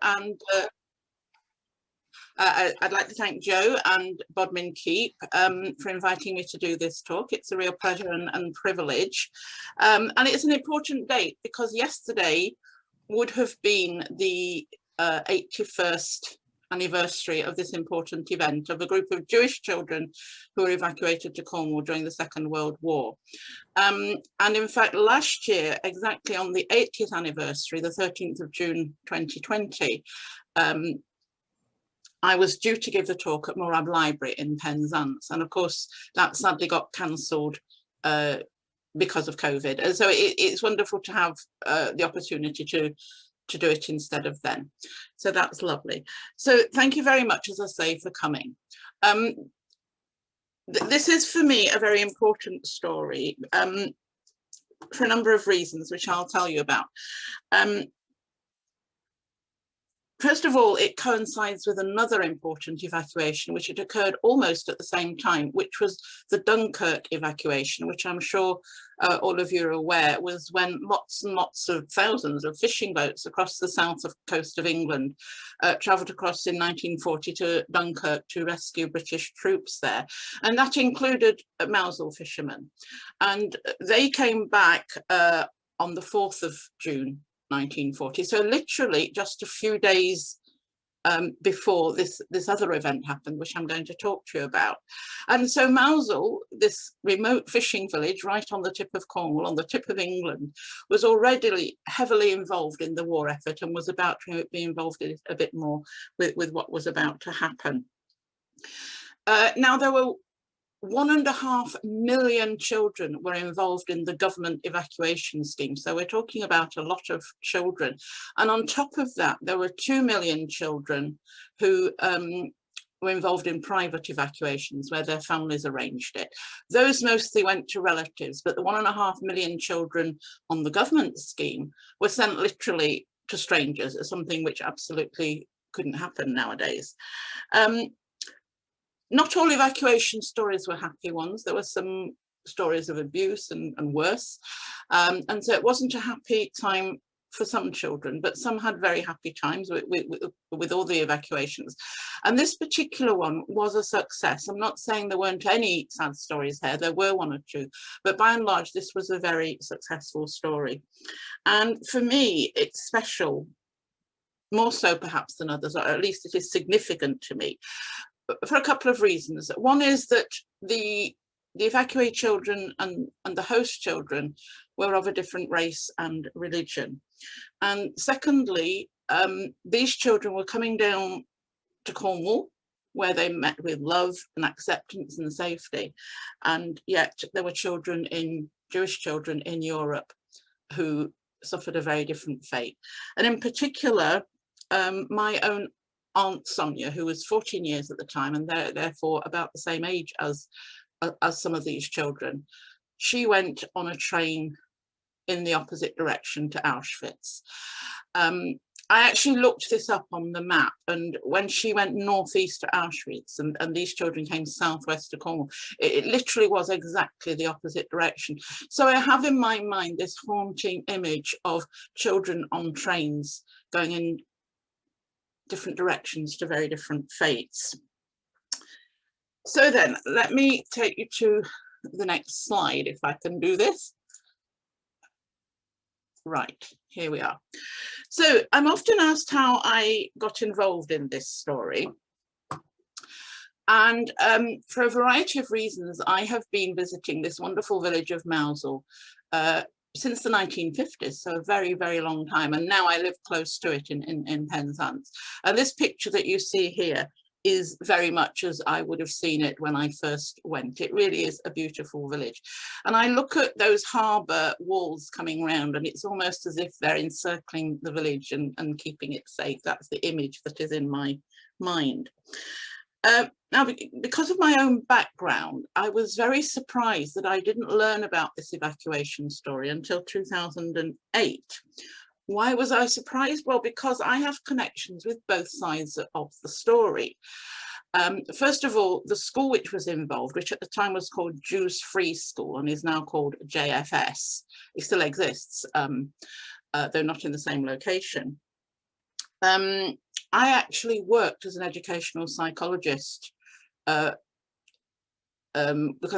and I'd like to thank Joe and Bodmin Keep for inviting me to do this talk. It's a real pleasure and privilege. And it's an important date because yesterday would have been the 81st anniversary of this important event of a group of Jewish children who were evacuated to Cornwall during the Second World War. And in fact, last year, exactly on the 80th anniversary, the 13th of June 2020, I was due to give the talk at Morab Library in Penzance, and of course that sadly got cancelled because of COVID. And so it's wonderful to have the opportunity to do it instead of then. So that's lovely. So thank you very much, as I say, for coming. This is for me a very important story for a number of reasons, which I'll tell you about. First of all, it coincides with another important evacuation, which had occurred almost at the same time, which was the Dunkirk evacuation, which I'm sure all of you are aware was when lots and lots of thousands of fishing boats across the south of coast of England travelled across in 1940 to Dunkirk to rescue British troops there. And that included Mousehole fishermen. And they came back on the 4th of June 1940, so literally just a few days before this other event happened, which I'm going to talk to you about. And so Mousehole, this remote fishing village right on the tip of Cornwall, on the tip of England, was already heavily involved in the war effort and was about to be involved in a bit more with what was about to happen. Now there were 1.5 million children were involved in the government evacuation scheme. So we're talking about a lot of children. And on top of that, there were 2 million children who were involved in private evacuations where their families arranged it. Those mostly went to relatives, but the 1.5 million children on the government scheme were sent literally to strangers, something which absolutely couldn't happen nowadays. Not all evacuation stories were happy ones. There were some stories of abuse and worse. And so it wasn't a happy time for some children, but some had very happy times with all the evacuations. And this particular one was a success. I'm not saying there weren't any sad stories here. There were one or two, but by and large, this was a very successful story. And for me, it's special, more so perhaps than others, or at least it is significant to me, for a couple of reasons. One is that the evacuee children and the host children were of a different race and religion. And secondly, these children were coming down to Cornwall, where they met with love and acceptance and safety. And yet there were Jewish children in Europe who suffered a very different fate. And in particular, my own Aunt Sonia, who was 14 years at the time and therefore about the same age as some of these children, she went on a train in the opposite direction to Auschwitz. I actually looked this up on the map, and when she went northeast to Auschwitz and these children came southwest to Cornwall, it literally was exactly the opposite direction. So I have in my mind this haunting image of children on trains going in different directions to very different fates. So then let me take you to the next slide, if I can do this. Right, here we are. So I'm often asked how I got involved in this story. And for a variety of reasons, I have been visiting this wonderful village of Mousehole since the 1950s, so a very, very long time. And now I live close to it in Penzance. And this picture that you see here is very much as I would have seen it when I first went. It really is a beautiful village. And I look at those harbour walls coming round, and it's almost as if they're encircling the village and keeping it safe. That's the image that is in my mind. Now, because of my own background, I was very surprised that I didn't learn about this evacuation story until 2008. Why was I surprised? Well, because I have connections with both sides of the story. First of all, the school which was involved, which at the time was called Jews Free School and is now called JFS, it still exists, though not in the same location. I actually worked as an educational psychologist because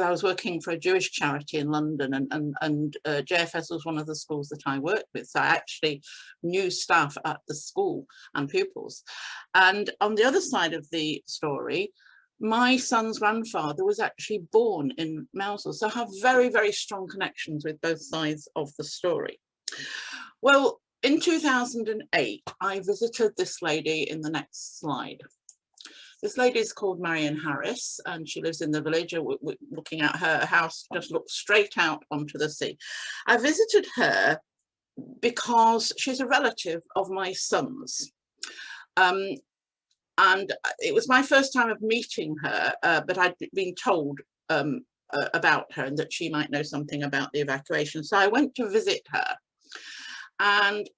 I was working for a Jewish charity in London, and JFS was one of the schools that I worked with. So I actually knew staff at the school and pupils. And on the other side of the story, my son's grandfather was actually born in Mousehole. So I have very, very strong connections with both sides of the story. Well, in 2008, I visited this lady in the next slide. This lady is called Marion Harris, and she lives in the village. Looking at her house, just looks straight out onto the sea. I visited her because she's a relative of my son's. And it was my first time of meeting her, but I'd been told about her and that she might know something about the evacuation. So I went to visit her, and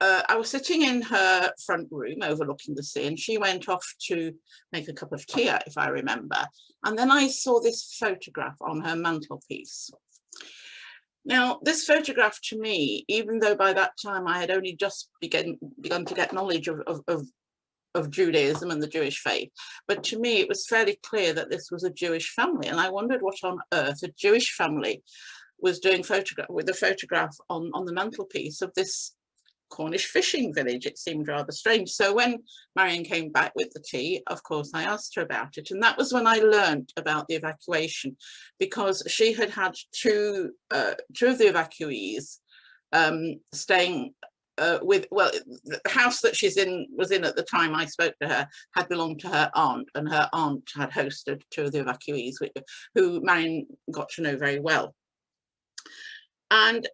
I was sitting in her front room overlooking the sea, and she went off to make a cup of tea, if I remember. And then I saw this photograph on her mantelpiece. Now, this photograph to me, even though by that time I had only just begun to get knowledge of Judaism and the Jewish faith, but to me it was fairly clear that this was a Jewish family, and I wondered what on earth a Jewish family was doing with a photograph on the mantelpiece of this Cornish fishing village. It seemed rather strange. So when Marion came back with the tea, of course I asked her about it, and that was when I learned about the evacuation, because she had had two of the evacuees staying with, well, the house that she's in was in at the time I spoke to her had belonged to her aunt, and her aunt had hosted two of the evacuees who Marion got to know very well. And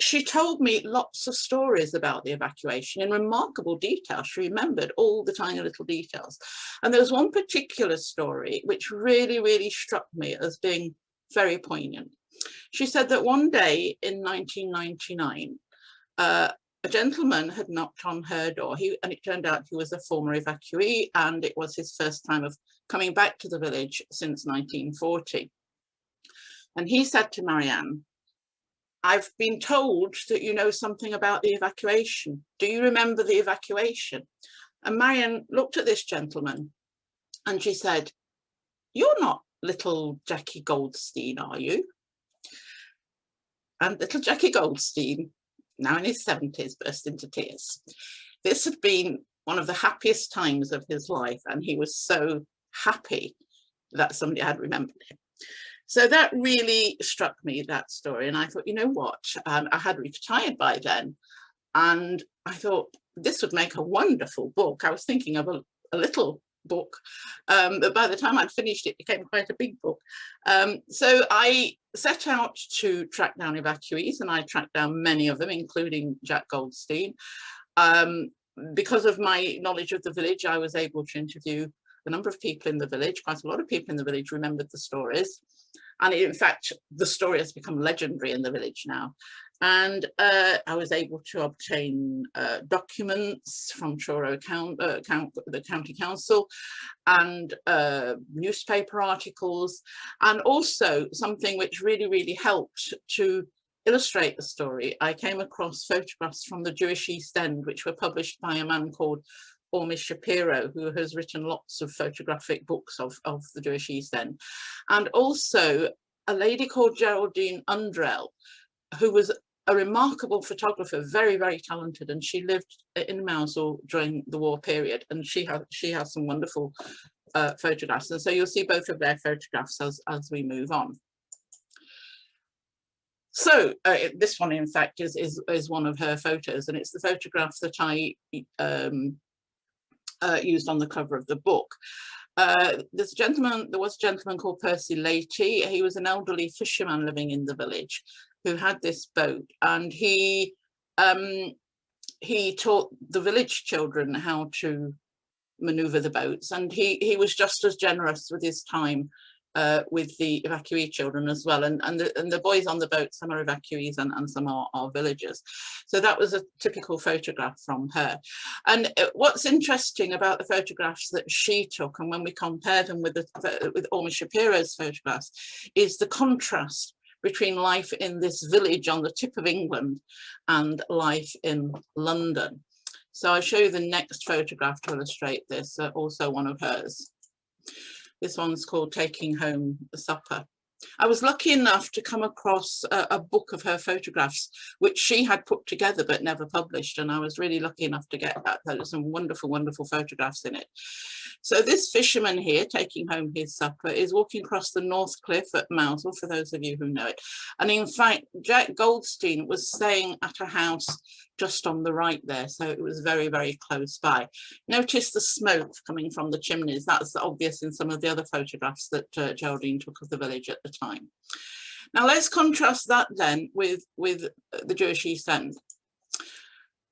she told me lots of stories about the evacuation in remarkable detail. She remembered all the tiny little details. And there was one particular story which really, really struck me as being very poignant. She said that one day in 1999, a gentleman had knocked on her door, and it turned out he was a former evacuee, and it was his first time of coming back to the village since 1940. And he said to Marianne, "I've been told that you know something about the evacuation. Do you remember the evacuation?" And Marion looked at this gentleman and she said, "You're not little Jackie Goldstein, are you?" And little Jackie Goldstein, now in his 70s, burst into tears. This had been one of the happiest times of his life, and he was so happy that somebody had remembered him. So that really struck me, that story. And I thought, you know what, I had retired by then, and I thought this would make a wonderful book. I was thinking of a little book, but by the time I'd finished it became quite a big book. So I set out to track down evacuees, and I tracked down many of them, including Jack Goldstein. Because of my knowledge of the village, I was able to interview a number of people in the village. Quite a lot of people in the village remembered the stories. And in fact, the story has become legendary in the village now. And I was able to obtain documents from Truro the County Council, and newspaper articles, and also something which really, really helped to illustrate the story. I came across photographs from the Jewish East End, which were published by a man called Ormis Shapiro, who has written lots of photographic books of the Jewish East End, and also a lady called Gerald Andrew, who was a remarkable photographer, very, very talented, and she lived in Mousehole during the war period, and she has some wonderful photographs, and so you'll see both of their photographs as we move on. So this one, in fact, is one of her photos, and it's the photograph that I used on the cover of the book. There was a gentleman called Percy Lady. He was an elderly fisherman living in the village who had this boat, and he taught the village children how to maneuver the boats, and he was just as generous with his time with the evacuee children as well, and the boys on the boat, some are evacuees and some are villagers. So that was a typical photograph from her. And what's interesting about the photographs that she took, and when we compared them with Ormis Shapiro's photographs, is the contrast between life in this village on the tip of England and life in London. So I'll show you the next photograph to illustrate this, also one of hers. This one's called Taking Home the Supper. I was lucky enough to come across a book of her photographs, which she had put together but never published, and I was really lucky enough to get that. There were some wonderful, wonderful photographs in it. So this fisherman here, taking home his supper, is walking across the North Cliff at Mousehole, for those of you who know it. And in fact, Jack Goldstein was staying at a house just on the right there, so it was very, very close by. Notice the smoke coming from the chimneys. That's obvious in some of the other photographs that Geraldine took of the village at the time. Now let's contrast that then with the Jewish East End.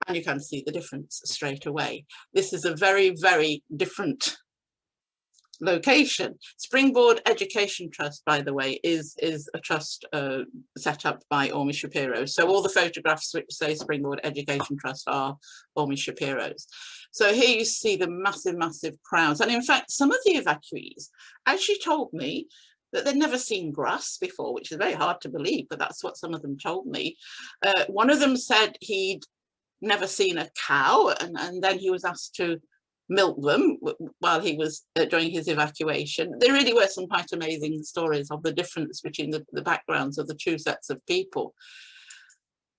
And you can see the difference straight away. This is a very, very different location. Springboard Education Trust, by the way, is a trust set up by Ormy Shapiro. So all the photographs which say Springboard Education Trust are Ormy Shapiro's. So here you see the massive, massive crowds. And in fact, some of the evacuees actually told me that they'd never seen grass before, which is very hard to believe, but that's what some of them told me. One of them said he'd never seen a cow, and then he was asked to milk them while he was during his evacuation. There really were some quite amazing stories of the difference between the backgrounds of the two sets of people.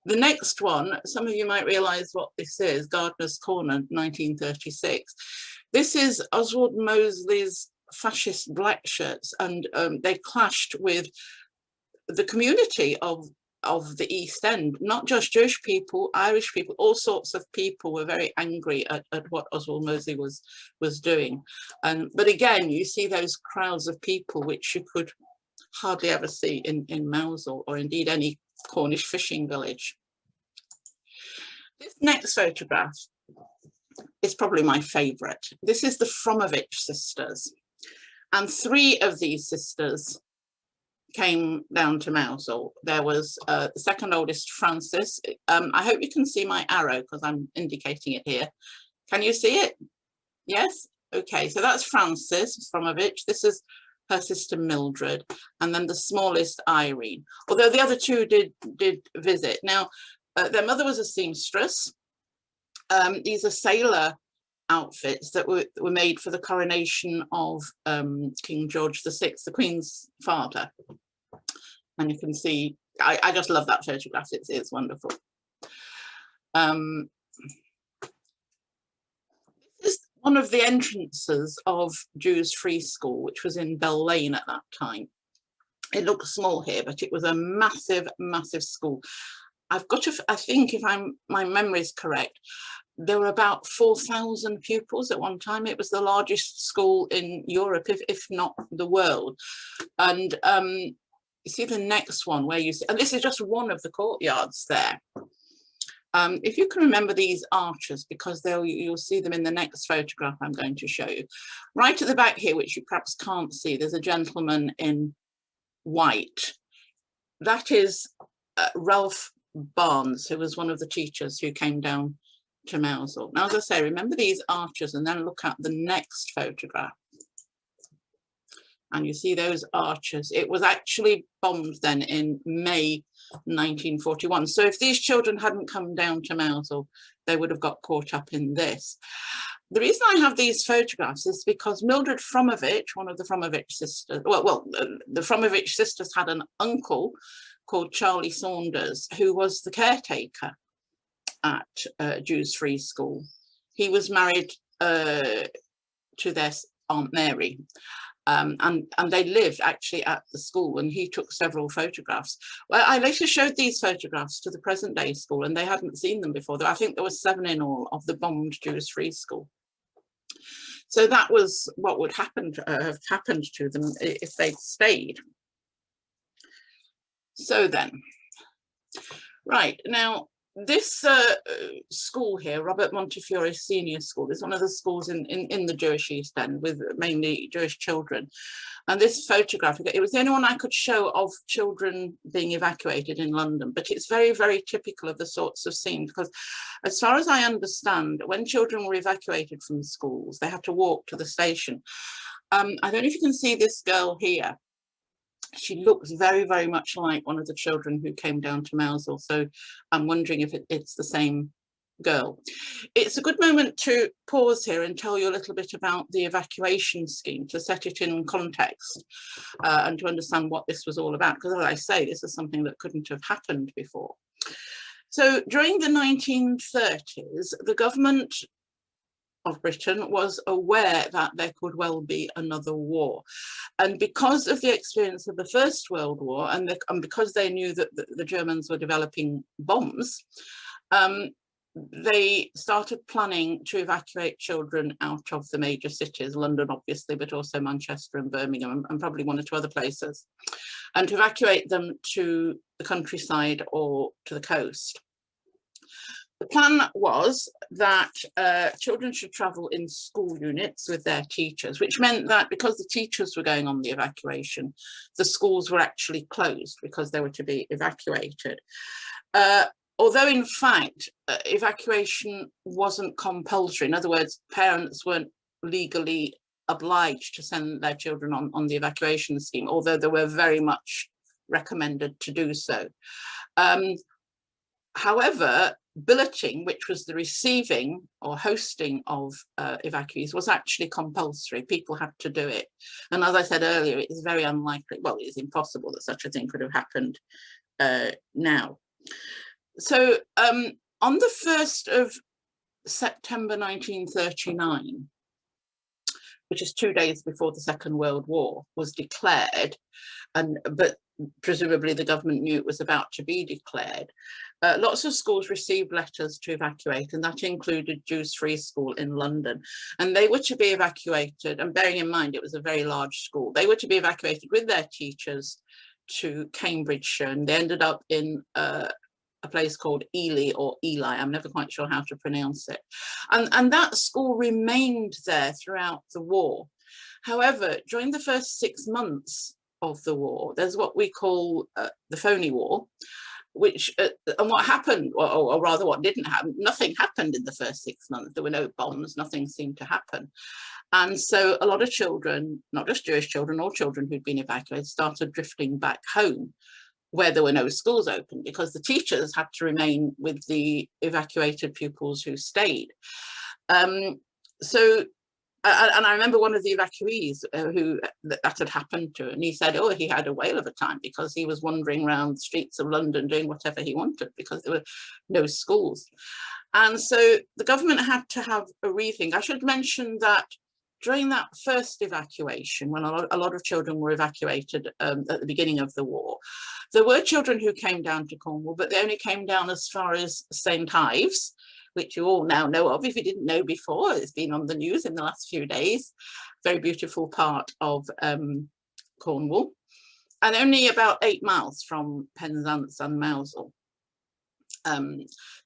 The next one, some of you might realise what this is, Gardener's Corner, 1936. This is Oswald Mosley's fascist black shirts, and they clashed with the community of the East End. Not just Jewish people, Irish people, all sorts of people were very angry at what Oswald Mosley was doing. But again, you see those crowds of people which you could hardly ever see in Mousehole, or indeed any Cornish fishing village. This next photograph is probably my favourite. This is the Fromovich Sisters. And three of these sisters came down to Mousehole. There was the second oldest, Frances. I hope you can see my arrow because I'm indicating it here. Can you see it? Yes? Okay, so that's Frances Fromovich. This is her sister Mildred, and then the smallest, Irene. Although the other two did visit. Now, their mother was a seamstress. These are sailor outfits that were made for the coronation of King George VI, the Queen's father. And you can see, I just love that photograph, it's wonderful. This is one of the entrances of Jews Free School, which was in Bell Lane at that time. It looks small here, but it was a massive, massive school. I've got to, I think if my memory is correct, there were about 4,000 pupils at one time. It was the largest school in Europe, if not the world. And you see the next one where you see, and this is just one of the courtyards there. If you can remember these arches, because you'll see them in the next photograph I'm going to show you. Right at the back here, which you perhaps can't see, there's a gentleman in white. That is Ralph Barnes, who was one of the teachers who came down to Mousehole. Now, as I say, remember these arches and then look at the next photograph. And you see those arches. It was actually bombed then in May 1941. So if these children hadn't come down to Mousehole, they would have got caught up in this. The reason I have these photographs is because Mildred Fromovich, one of the Fromovich sisters, the Fromovich sisters had an uncle called Charlie Saunders, who was the caretaker at Jews Free School. He was married to their Aunt Mary, and they lived actually at the school, and he took several photographs. Well, I later showed these photographs to the present day school, and they hadn't seen them before. I think there were 7 in all of the bombed Jews Free School. So that was what would have happened to them if they'd stayed. So then, right, now this school here, Robert Montefiore Senior School, is one of the schools in the Jewish East End with mainly Jewish children. And this photograph, it was the only one I could show of children being evacuated in London, but it's very, very typical of the sorts of scenes, because as far as I understand, when children were evacuated from schools, they had to walk to the station. I don't know if you can see this girl here. She looks very, very much like one of the children who came down to Mousehole. So I'm wondering if it's the same girl. It's a good moment to pause here and tell you a little bit about the evacuation scheme, to set it in context and to understand what this was all about, because as I say, this is something that couldn't have happened before. So during the 1930s, the government of Britain was aware that there could well be another war. And because of the experience of the First World War, and because they knew that the Germans were developing bombs, they started planning to evacuate children out of the major cities, London obviously, but also Manchester and Birmingham, and probably one or two other places, and to evacuate them to the countryside or to the coast. The plan was that children should travel in school units with their teachers, which meant that because the teachers were going on the evacuation, the schools were actually closed because they were to be evacuated. Although in fact, evacuation wasn't compulsory. In other words, parents weren't legally obliged to send their children on the evacuation scheme, although they were very much recommended to do so. However, billeting, which was the receiving or hosting of evacuees, was actually compulsory. People had to do it. And as I said earlier, it is very unlikely, well, it is impossible that such a thing could have happened now. So on the 1st of September 1939, which is 2 days before the Second World War was declared, but presumably the government knew it was about to be declared, lots of schools received letters to evacuate, and that included Jews Free School in London. And they were to be evacuated, and bearing in mind it was a very large school, they were to be evacuated with their teachers to Cambridgeshire, and they ended up in a place called Ely or Eli, I'm never quite sure how to pronounce it. And that school remained there throughout the war. However, during the first 6 months of the war, there's what we call the phony war, which, and what happened, or rather what didn't happen, nothing happened in the first 6 months. There were no bombs, nothing seemed to happen. And so a lot of children, not just Jewish children, all children who'd been evacuated, started drifting back home, where there were no schools open, because the teachers had to remain with the evacuated pupils who stayed. And I remember one of the evacuees who that had happened to, and he said, oh, he had a whale of a time because he was wandering around the streets of London doing whatever he wanted because there were no schools. And so the government had to have a rethink. I should mention that during that first evacuation, when a lot of children were evacuated at the beginning of the war, there were children who came down to Cornwall, but they only came down as far as St. Ives, which you all now know of if you didn't know before. It's been on the news in the last few days. Very beautiful part of Cornwall, and only about 8 miles from Penzance and Mousehole.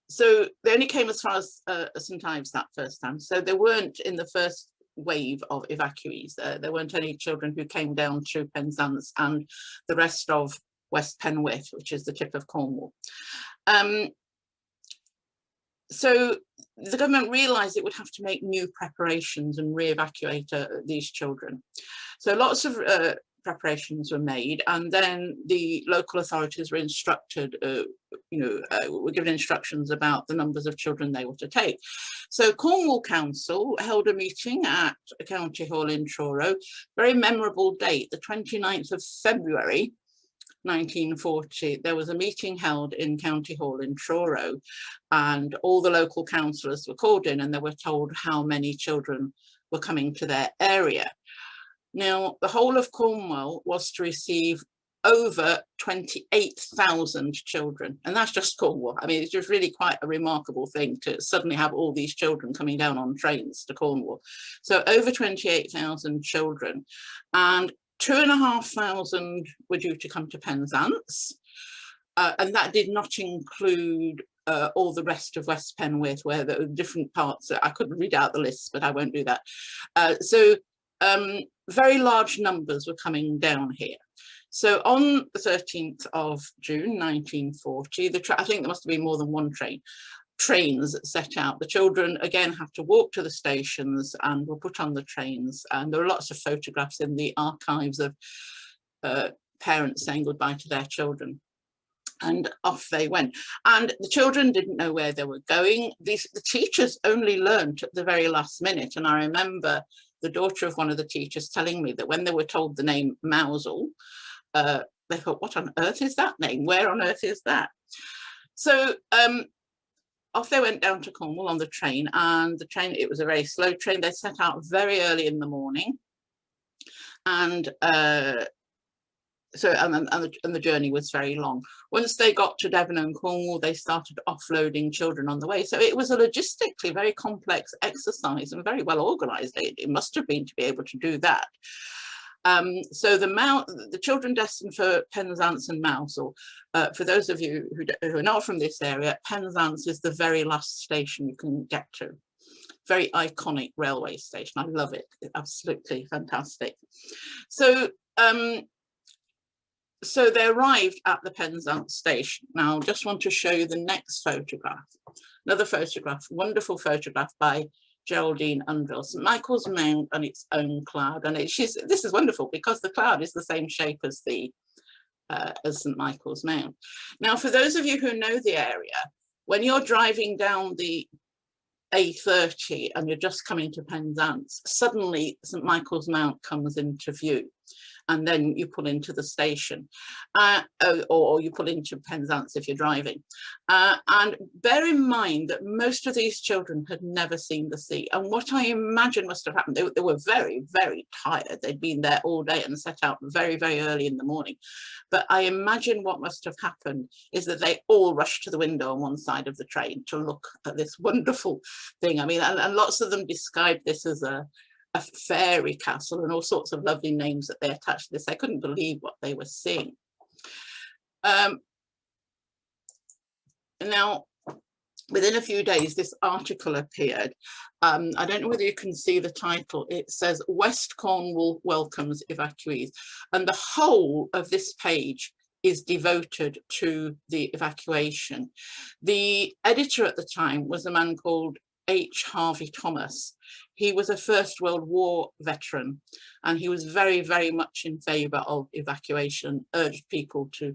So they only came as far as St. Ives that first time. So they weren't in the first wave of evacuees. There weren't any children who came down to Penzance and the rest of West Penwith, which is the tip of Cornwall. So the government realised it would have to make new preparations and re-evacuate these children. So lots of preparations were made, and then the local authorities were instructed, were given instructions about the numbers of children they were to take. So Cornwall Council held a meeting at County Hall in Truro, very memorable date, the 29th of February 1940, there was a meeting held in County Hall in Truro, and all the local councillors were called in and they were told how many children were coming to their area. Now, the whole of Cornwall was to receive over 28,000 children, and that's just Cornwall. I mean, it's just really quite a remarkable thing to suddenly have all these children coming down on trains to Cornwall. So over 28,000 children, and 2,500 were due to come to Penzance, and that did not include all the rest of West Penwith, where there were different parts. I couldn't read out the list, but I won't do that. So very large numbers were coming down here. So on the 13th of June 1940, I think there must have been more than one trains set out. The children again have to walk to the stations and were put on the trains, and there are lots of photographs in the archives of parents saying goodbye to their children. And off they went. And the children didn't know where they were going. The teachers only learnt at the very last minute. And I remember the daughter of one of the teachers telling me that when they were told the name Mousehole, they thought, what on earth is that name? Where on earth is that? So off they went down to Cornwall on the train, and the train, it was a very slow train. They set out very early in the morning, and the journey was very long. Once they got to Devon and Cornwall, they started offloading children on the way. So it was a logistically very complex exercise and very well organised. It must have been to be able to do that. So the children destined for Penzance and Mousehole, for those of you who are not from this area, Penzance is the very last station you can get to. Very iconic railway station. I love it. It's absolutely fantastic. So so they arrived at the Penzance station. Now, I just want to show you the next photograph. Another photograph, wonderful photograph by Gerald Andrew. St Michael's Mount and its own cloud. And this is wonderful because the cloud is the same shape as St Michael's Mount. Now, for those of you who know the area, when you're driving down the A30 and you're just coming to Penzance, suddenly St Michael's Mount comes into view. And then you pull into the station, or you pull into Penzance if you're driving. And bear in mind that most of these children had never seen the sea. And what I imagine must have happened, they were very, very tired. They'd been there all day and set out very, very early in the morning. But I imagine what must have happened is that they all rushed to the window on one side of the train to look at this wonderful thing. I mean, and lots of them described this as a fairy castle and all sorts of lovely names that they attached to this. I couldn't believe what they were seeing. Now, within a few days, this article appeared. I don't know whether you can see the title. It says, West Cornwall welcomes evacuees. And the whole of this page is devoted to the evacuation. The editor at the time was a man called H. Harvey Thomas. He was a First World War veteran, and he was very, very much in favour of evacuation, urged people to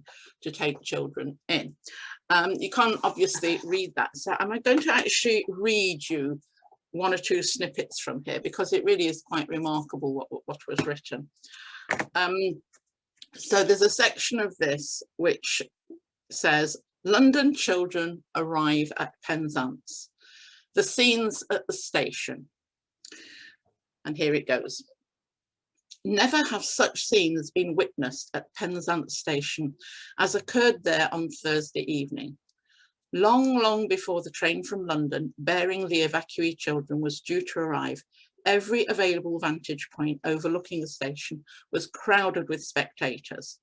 take children in. You can't obviously read that, so am I going to actually read you one or two snippets from here, because it really is quite remarkable what was written. So there's a section of this which says, London children arrive at Penzance. The scenes at the station. And here it goes. Never have such scenes been witnessed at Penzance station as occurred there on Thursday evening. Long, long before the train from London bearing the evacuee children was due to arrive, every available vantage point overlooking the station was crowded with spectators.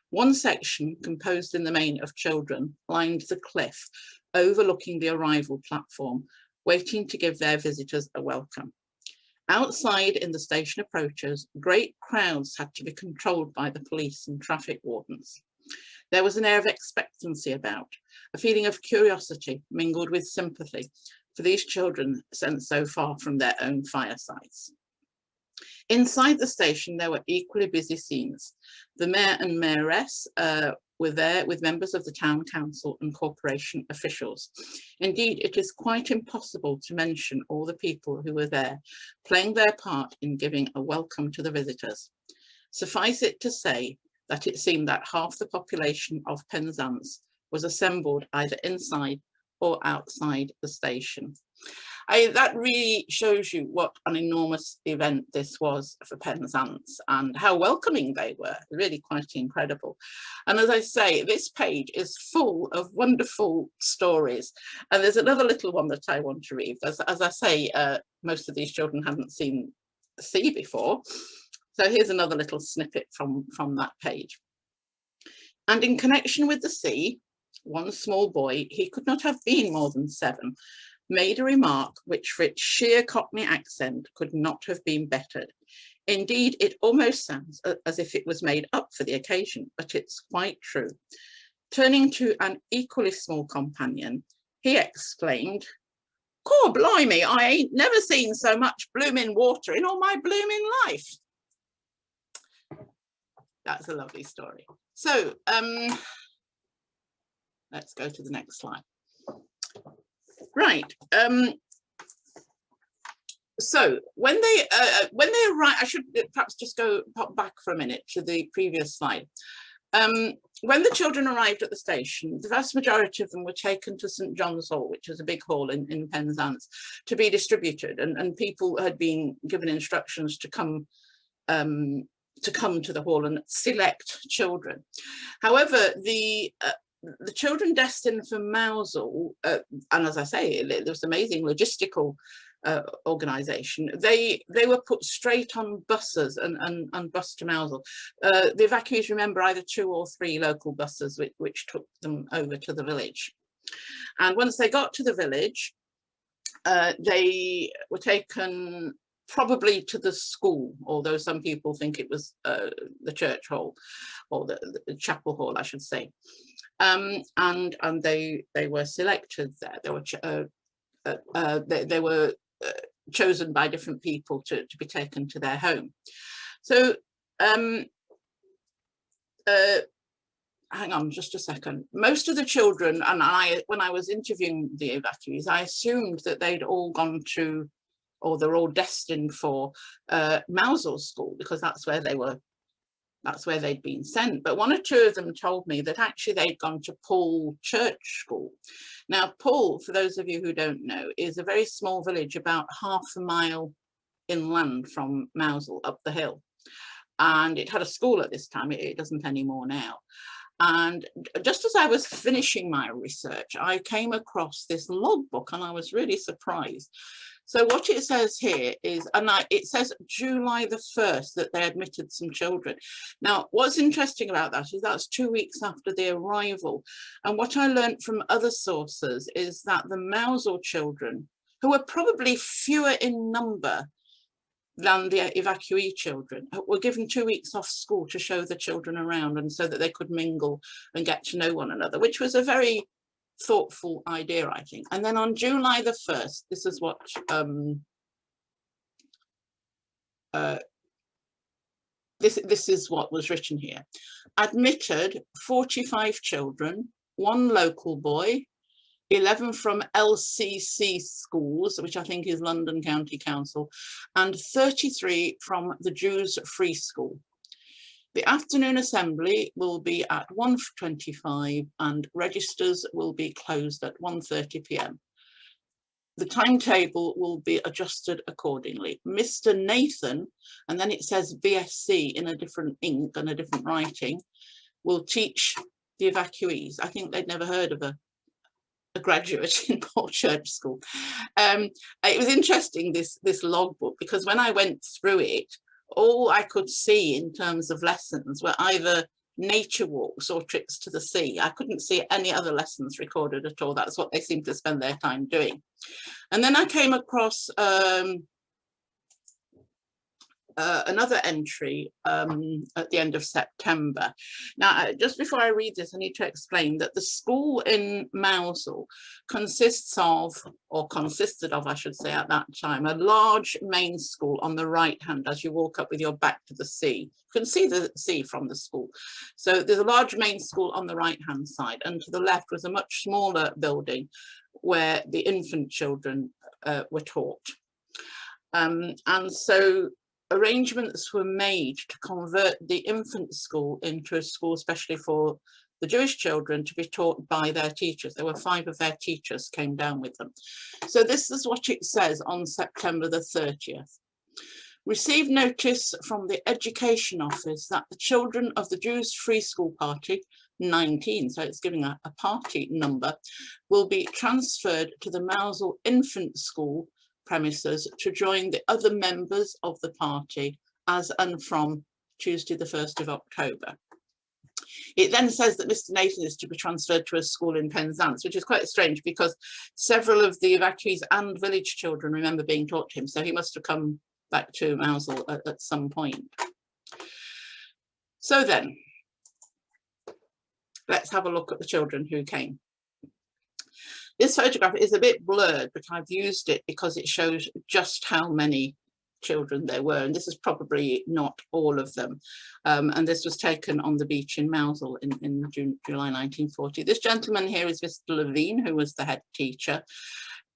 One section, composed in the main of children, lined the cliff overlooking the arrival platform, waiting to give their visitors a welcome. Outside in the station approaches, great crowds had to be controlled by the police and traffic wardens. There was an air of expectancy about, a feeling of curiosity mingled with sympathy for these children sent so far from their own firesides. Inside the station, there were equally busy scenes. The mayor and mayoress were there with members of the town council and corporation officials. Indeed, it is quite impossible to mention all the people who were there, playing their part in giving a welcome to the visitors. Suffice it to say that it seemed that half the population of Penzance was assembled either inside or outside the station. That really shows you what an enormous event this was for Penzance and how welcoming they were, really quite incredible. And as I say, this page is full of wonderful stories. And there's another little one that I want to read. As I say, most of these children hadn't seen the sea before. So here's another little snippet from that page. And in connection with the sea, one small boy, he could not have been more than 7, made a remark which for its sheer Cockney accent could not have been bettered. Indeed, it almost sounds as if it was made up for the occasion, but it's quite true. Turning to an equally small companion, he exclaimed, "Cor blimey, I ain't never seen so much blooming water in all my blooming life." That's a lovely story. So, let's go to the next slide. Right. So when they arrived, I should perhaps just pop back for a minute to the previous slide. When the children arrived at the station, the vast majority of them were taken to St John's Hall, which is a big hall in Penzance, to be distributed, and people had been given instructions to come to the hall and select children. However, the children destined for Mousehole, and as I say, there was amazing logistical organisation. They were put straight on buses and bused to Mousehole. The evacuees remember either 2 or 3 local buses which took them over to the village. And once they got to the village, they were taken probably to the school, although some people think it was the church hall, or the chapel hall, I should say. And they were selected there. They were chosen by different people to be taken to their home. So hang on just a second. Most of the children, and when I was interviewing the evacuees, I assumed that they'd all gone to, or they're all destined for Mousehole School, because that's where they'd been sent. But 1 or 2 of them told me that actually they'd gone to Poole Church School. Now, Poole, for those of you who don't know, is a very small village about half a mile inland from Mousehole, up the hill. And it had a school at this time. It doesn't anymore now. And just as I was finishing my research, I came across this logbook, and I was really surprised. So what it says here is, it says July the 1st that they admitted some children. Now, what's interesting about that is that's 2 weeks after the arrival. And what I learned from other sources is that the Mousehole children, who were probably fewer in number than the evacuee children, were given 2 weeks off school to show the children around, and so that they could mingle and get to know one another, which was a very thoughtful idea, I think. And then on July the 1st, this is what this is what was written here. Admitted 45 children, 1 local boy, 11 from LCC schools, which I think is London County Council, and 33 from the Jews Free School. The afternoon assembly will be at 1:25 and registers will be closed at 1:30 p.m. The timetable will be adjusted accordingly. Mr. Nathan, and then it says BSc in a different ink and a different writing, will teach the evacuees. I think they'd never heard of a graduate in Poole Church School. It was interesting, this logbook, because when I went through it, all I could see in terms of lessons were either nature walks or trips to the sea. I couldn't see any other lessons recorded at all. That's what they seemed to spend their time doing. And then I came across another entry at the end of September. Now, just before I read this, I need to explain that the school in Mousehole consists of, or consisted of, I should say at that time, a large main school on the right hand as you walk up with your back to the sea. You can see the sea from the school. So there's a large main school on the right hand side, and to the left was a much smaller building where the infant children were taught. And so arrangements were made to convert the infant school into a school especially for the Jewish children to be taught by their teachers. There were 5 of their teachers came down with them. So this is what it says on September the 30th. Received notice from the Education Office that the children of the Jews Free School Party, 19, so it's giving a party number, will be transferred to the Mousehole Infant School premises to join the other members of the party as and from Tuesday the 1st of October. It then says that Mr. Nathan is to be transferred to a school in Penzance, which is quite strange because several of the evacuees and village children remember being taught to him, so he must have come back to Mousehole at some point. So then, let's have a look at the children who came. This photograph is a bit blurred, but I've used it because it shows just how many children there were, and this is probably not all of them. And this was taken on the beach in Mousehole in July 1940. This gentleman here is Mr. Levine, who was the head teacher.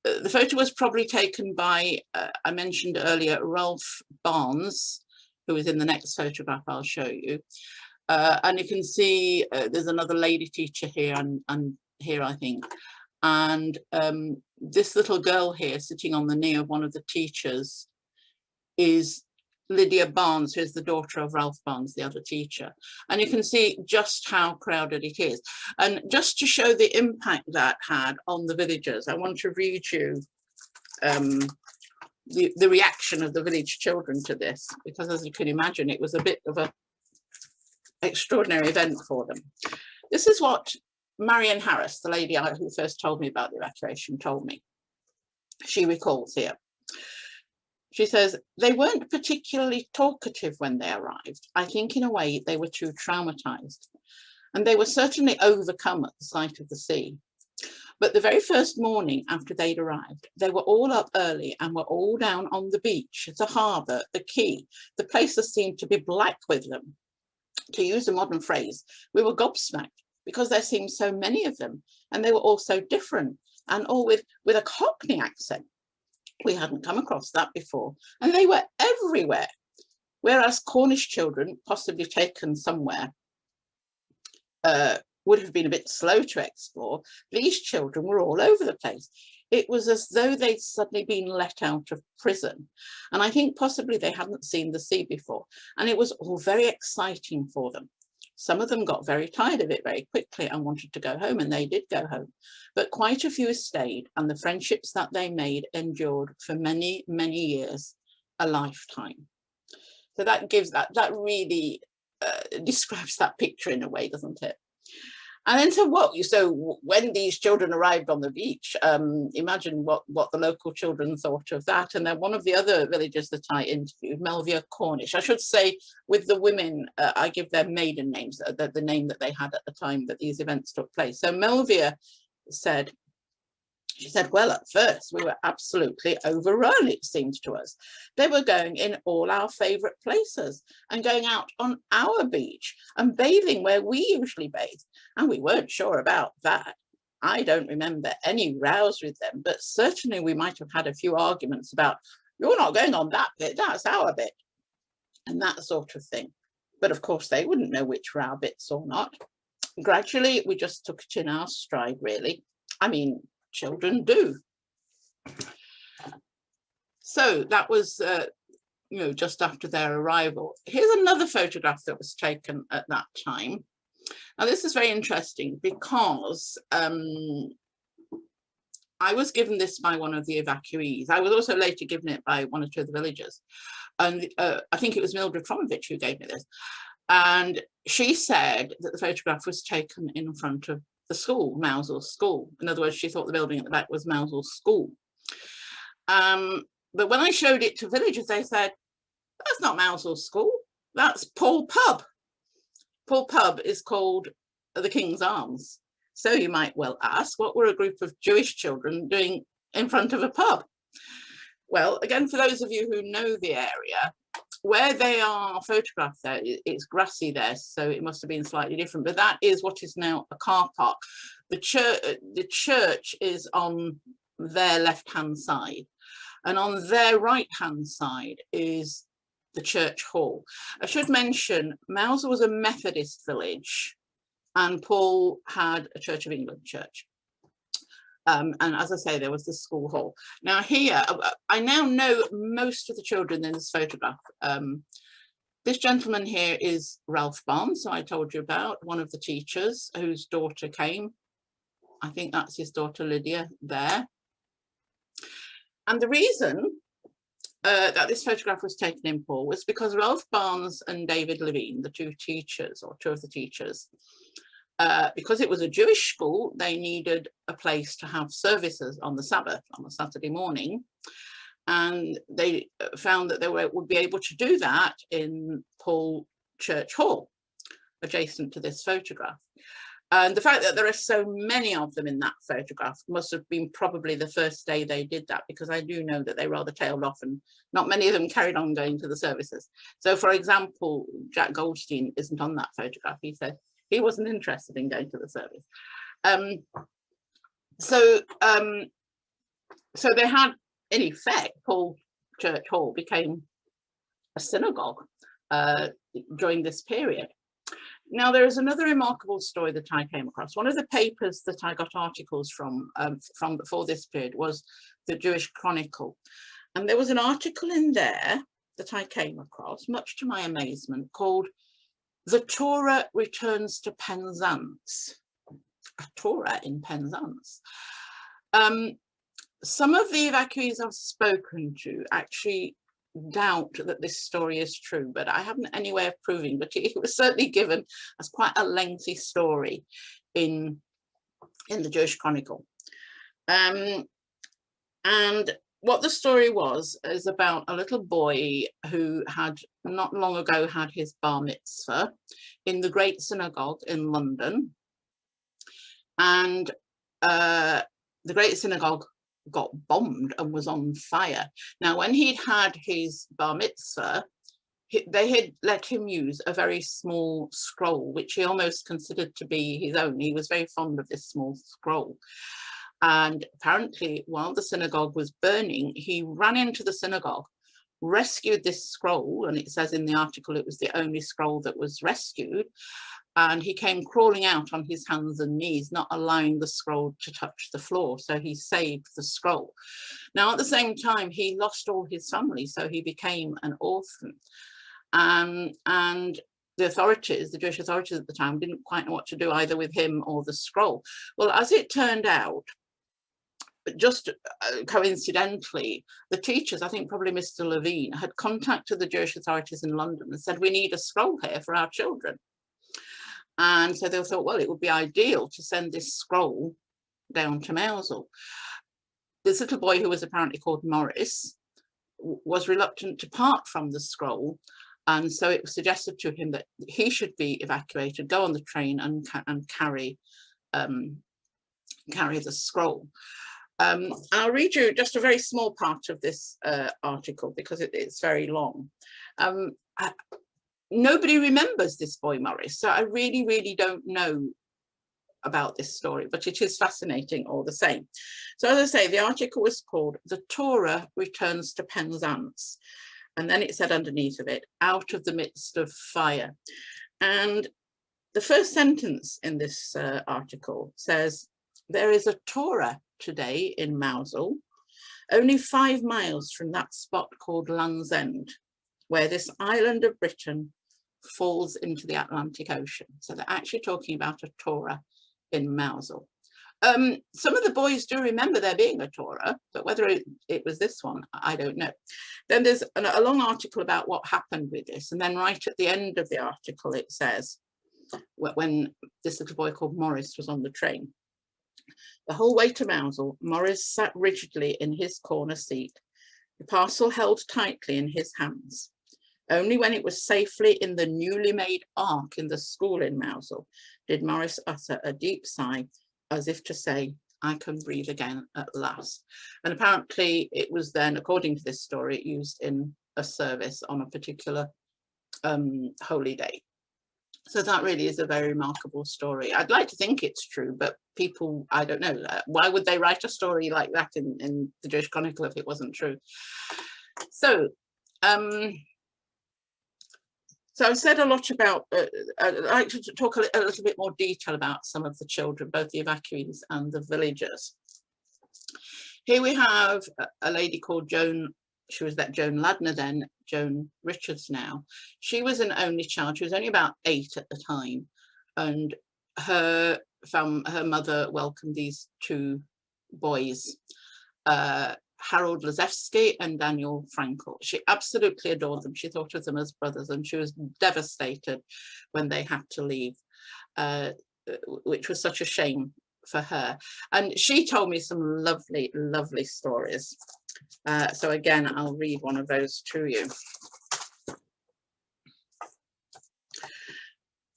The photo was probably taken by, I mentioned earlier, Ralph Barnes, who is in the next photograph I'll show you. And you can see there's another lady teacher here and here, I think. And this little girl here sitting on the knee of one of the teachers is Lydia Barnes, who's the daughter of Ralph Barnes, the other teacher. And you can see just how crowded it is. And just to show the impact that had on the villagers, I want to read you the reaction of the village children to this, because as you can imagine, it was a bit of an extraordinary event for them. This is what Marion Harris, the lady who first told me about the evacuation, told me. She recalls here. She says, they weren't particularly talkative when they arrived. I think in a way they were too traumatized, and they were certainly overcome at the sight of the sea. But the very first morning after they'd arrived, they were all up early and were all down on the beach, the harbour, the quay. The places seemed to be black with them. To use a modern phrase, we were gobsmacked because there seemed so many of them, and they were all so different, and all with a Cockney accent. We hadn't come across that before, and they were everywhere. Whereas Cornish children, possibly taken somewhere, would have been a bit slow to explore, these children were all over the place. It was as though they'd suddenly been let out of prison. And I think possibly they hadn't seen the sea before, and it was all very exciting for them. Some of them got very tired of it very quickly and wanted to go home, and they did go home. But quite a few stayed, and the friendships that they made endured for many, many years, a lifetime. So that gives that really describes that picture in a way, doesn't it? And then so when these children arrived on the beach, imagine what the local children thought of that. And then one of the other villagers that I interviewed, Melvia Cornish, I should say with the women, I give their maiden names, the name that they had at the time that these events took place. So Melvia said, she said, well, at first we were absolutely overrun, it seemed to us. They were going in all our favourite places and going out on our beach and bathing where we usually bathe. And we weren't sure about that. I don't remember any rows with them, but certainly we might have had a few arguments about, you're not going on that bit, that's our bit, and that sort of thing. But of course, they wouldn't know which were our bits or not. Gradually, we just took it in our stride, really. I mean, children do. So that was, just after their arrival. Here's another photograph that was taken at that time. Now, this is very interesting because I was given this by one of the evacuees. I was also later given it by one or two of the villagers. And I think it was Mildred Fromovich who gave me this. And she said that the photograph was taken in front of the school, Mousehole School. In other words, she thought the building at the back was Mousehole School. But when I showed it to villagers, they said, that's not Mousehole School, that's Paul Pub. Paul Pub is called the King's Arms. So you might well ask, what were a group of Jewish children doing in front of a pub? Well, again, for those of you who know the area, where they are photographed there, it's grassy there, so it must have been slightly different, but that is what is now a car park. The church is on their left-hand side, and on their right-hand side is the church hall. I should mention, Mousehole was a Methodist village, and Paul had a Church of England church. And as I say, there was the school hall. Now here, I now know most of the children in this photograph. This gentleman here is Ralph Barnes, who I told you about, one of the teachers whose daughter came. I think that's his daughter Lydia there. And the reason that this photograph was taken in Paul was because Ralph Barnes and David Levine, the two teachers, or two of the teachers, because it was a Jewish school, they needed a place to have services on the Sabbath, on a Saturday morning. And they found that they would be able to do that in Paul Church Hall, adjacent to this photograph. And the fact that there are so many of them in that photograph must have been probably the first day they did that, because I do know that they rather tailed off and not many of them carried on going to the services. So, for example, Jack Goldstein isn't on that photograph. He said he wasn't interested in going to the service. So they had, in effect, Paul Church Hall became a synagogue during this period. Now, there is another remarkable story that I came across. One of the papers that I got articles from before this period was the Jewish Chronicle. And there was an article in there that I came across, much to my amazement, called "The Torah Returns to Penzance." A Torah in Penzance. Some of the evacuees I've spoken to actually doubt that this story is true, but I haven't any way of proving, but it was certainly given as quite a lengthy story in the Jewish Chronicle. And what the story was is about a little boy who had not long ago had his bar mitzvah in the Great Synagogue in London. And the Great Synagogue got bombed and was on fire. Now, when he'd had his bar mitzvah, they had let him use a very small scroll, which he almost considered to be his own. He was very fond of this small scroll. And apparently, while the synagogue was burning, he ran into the synagogue, rescued this scroll, and it says in the article it was the only scroll that was rescued. And he came crawling out on his hands and knees, not allowing the scroll to touch the floor. So he saved the scroll. Now, at the same time, he lost all his family, so he became an orphan. And the authorities, the Jewish authorities at the time, didn't quite know what to do either with him or the scroll. Well, as it turned out, just coincidentally, the teachers, I think probably Mr. Levine, had contacted the Jewish authorities in London and said, "We need a scroll here for our children." And so they thought, well, it would be ideal to send this scroll down to Mousehole. This little boy, who was apparently called Morris, was reluctant to part from the scroll. And so it was suggested to him that he should be evacuated, go on the train and carry the scroll. I'll read you just a very small part of this article because it's very long. Nobody remembers this boy Morris, so I really, really don't know about this story, but it is fascinating all the same. So as I say, the article was called "The Torah Returns to Penzance," and then it said underneath of it, "Out of the midst of fire." And the first sentence in this article says, "There is a Torah today in Mousehole, only 5 miles from that spot called Land's End, where this island of Britain falls into the Atlantic Ocean." So they're actually talking about a Torah in Mousehole. Some of the boys do remember there being a Torah, but whether it was this one, I don't know. Then there's a long article about what happened with this. And then right at the end of the article, it says, when this little boy called Morris was on the train, "The whole way to Mousehole, Morris sat rigidly in his corner seat, the parcel held tightly in his hands. Only when it was safely in the newly made ark in the school in Mousehole did Morris utter a deep sigh, as if to say, 'I can breathe again at last.'" And apparently it was then, according to this story, used in a service on a particular holy day. So that really is a very remarkable story. I'd like to think it's true, but people, I don't know, why would they write a story like that in the Jewish Chronicle if it wasn't true? So, so I've said a lot about, I'd like to talk a little bit more detail about some of the children, both the evacuees and the villagers. Here we have a lady called Joan. She was that Joan Ladner then, Joan Richards now. She was an only child. She was only about 8 at the time. And her mother welcomed these 2 boys, Harold Lazewski and Daniel Frankel. She absolutely adored them. She thought of them as brothers, and she was devastated when they had to leave, which was such a shame for her. And she told me some lovely, lovely stories. So again, I'll read one of those to you.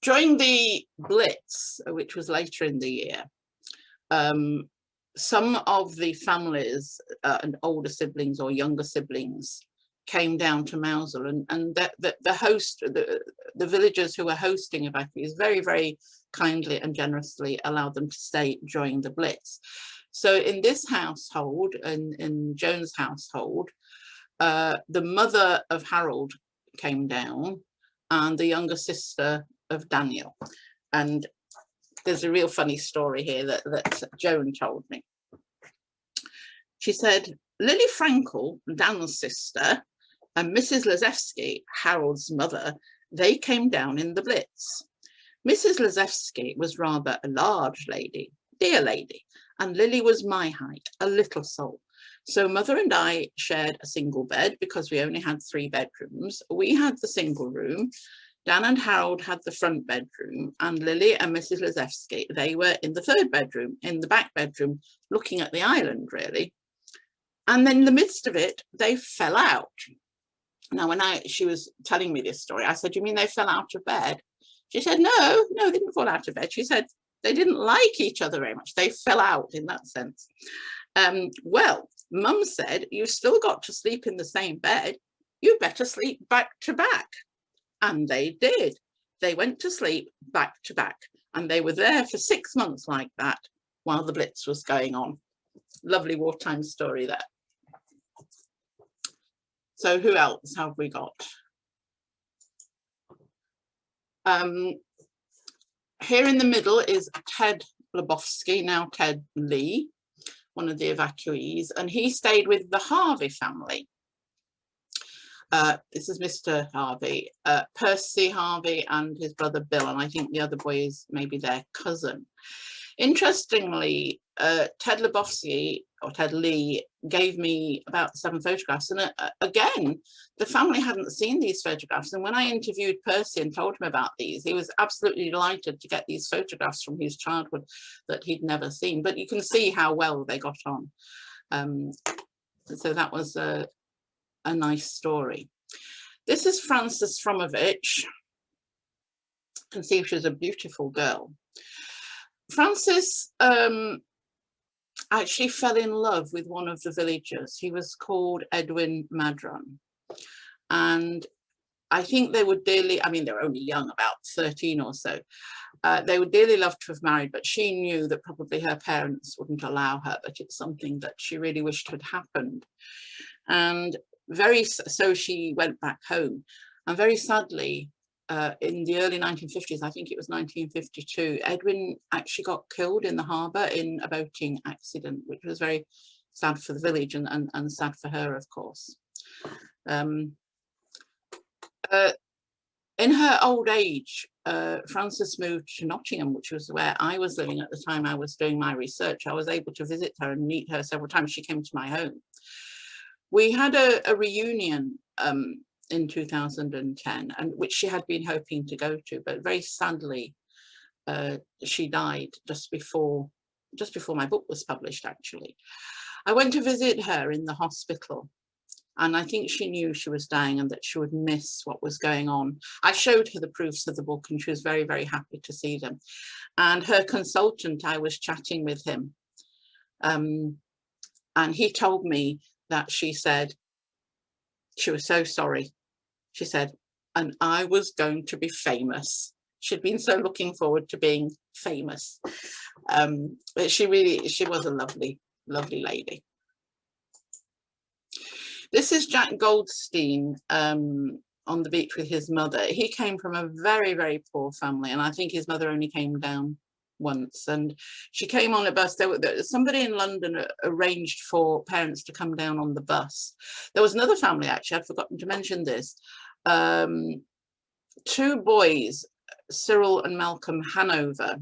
During the Blitz, which was later in the year, some of the families and older siblings or younger siblings came down to Mousehole, and the host, the villagers who were hosting evacuees very, very kindly and generously allowed them to stay during the Blitz. So in this household, in Joan's household, the mother of Harold came down and the younger sister of Daniel. And there's a real funny story here that Joan told me. She said, Lily Frankel, Dan's sister, and Mrs. Lazewski, Harold's mother, they came down in the Blitz. Mrs. Lazewski was rather a large lady, dear lady, and Lily was my height, a little soul. So mother and I shared a single bed because we only had 3 bedrooms. We had the single room. Dan and Harold had the front bedroom, and Lily and Mrs. Lazewski, they were in the 3rd bedroom, in the back bedroom, looking at the island, really. And then in the midst of it, they fell out. Now, when she was telling me this story, I said, you mean they fell out of bed? She said, no, they didn't fall out of bed. She said, they didn't like each other very much. They fell out in that sense. Well, Mum said, you've still got to sleep in the same bed. You better sleep back to back. And they did. They went to sleep back to back. And they were there for 6 months like that while the Blitz was going on. Lovely wartime story there. So who else have we got? Here in the middle is Ted Lebowski, now Ted Lee, one of the evacuees, and he stayed with the Harvey family. This is Mr. Harvey, Percy Harvey and his brother Bill, and I think the other boy is maybe their cousin. Interestingly, Ted Lebowski, or Ted Lee, gave me about 7 photographs, and again, the family hadn't seen these photographs, and when I interviewed Percy and told him about these, he was absolutely delighted to get these photographs from his childhood that he'd never seen, but you can see how well they got on. So that was a nice story. This is Frances Fromovich. You can see she was a beautiful girl. Frances actually fell in love with one of the villagers. He was called Edwin Madron. And I think they would dearly, I mean, they were only young, about 13 or so. They would dearly love to have married, but she knew that probably her parents wouldn't allow her, but it's something that she really wished had happened. And so she went back home. And very sadly, in the early 1950s, I think it was 1952, Edwin actually got killed in the harbour in a boating accident, which was very sad for the village and sad for her, of course. In her old age, Frances moved to Nottingham, which was where I was living at the time I was doing my research. I was able to visit her and meet her several times. She came to my home. We had a reunion in 2010, and which she had been hoping to go to, but very sadly she died just before my book was published, actually. I went to visit her in the hospital, and I think she knew she was dying and that she would miss what was going on. I showed her the proofs of the book and she was very, very happy to see them. And her consultant, I was chatting with him, and he told me that she said she was so sorry. She said, and I was going to be famous. She'd been so looking forward to being famous. But she was a lovely, lovely lady. This is Jack Goldstein on the beach with his mother. He came from a very, very poor family, and I think his mother only came down once, and she came on a bus. Somebody in London arranged for parents to come down on the bus. There was another family, actually, I'd forgotten to mention this. 2 boys, Cyril and Malcolm Hanover.